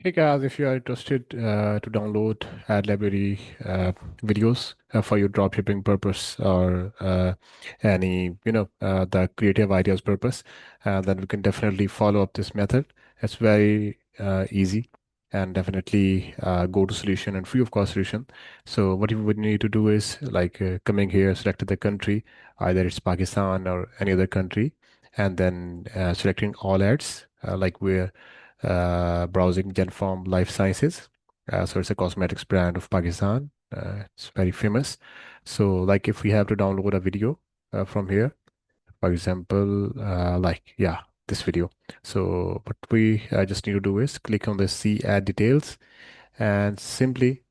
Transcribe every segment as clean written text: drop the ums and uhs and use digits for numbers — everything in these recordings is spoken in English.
Hey guys, if you are interested to download ad library videos for your dropshipping purpose or any, the creative ideas purpose, then we can definitely follow up this method. It's very easy and definitely go to solution and free of cost solution. So what you would need to do is like coming here, select the country, either it's Pakistan or any other country, and then selecting all ads, like where browsing Genform Life Sciences. So it's a cosmetics brand of Pakistan. It's very famous. So like if we have to download a video from here, for example, this video. So what we just need to do is click on the see ad details and simply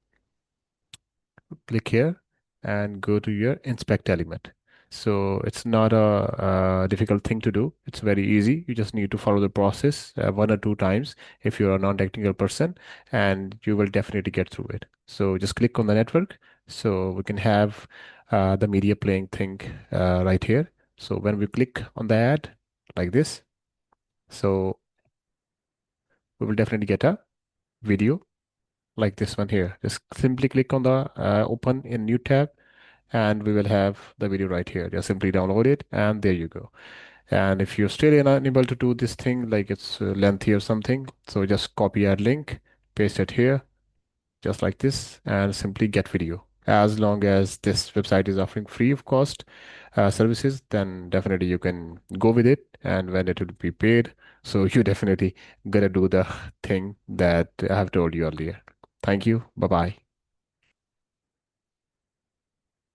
click here and go to your inspect element. So it's not a difficult thing to do. It's very easy. You just need to follow the process one or two times if you're a non-technical person, and you will definitely get through it. So just click on the network. So we can have the media playing thing right here. So when we click on the ad like this, so we will definitely get a video like this one here. Just simply click on the open in new tab and we will have the video right here. Just simply download it and there you go. And if you're still unable to do this thing, like it's lengthy or something, so just copy add link, paste it here, just like this, and simply get video. As long as this website is offering free of cost services, then definitely you can go with it. And when it will be paid, so you definitely gotta do the thing that I have told you earlier. Thank you. Bye bye.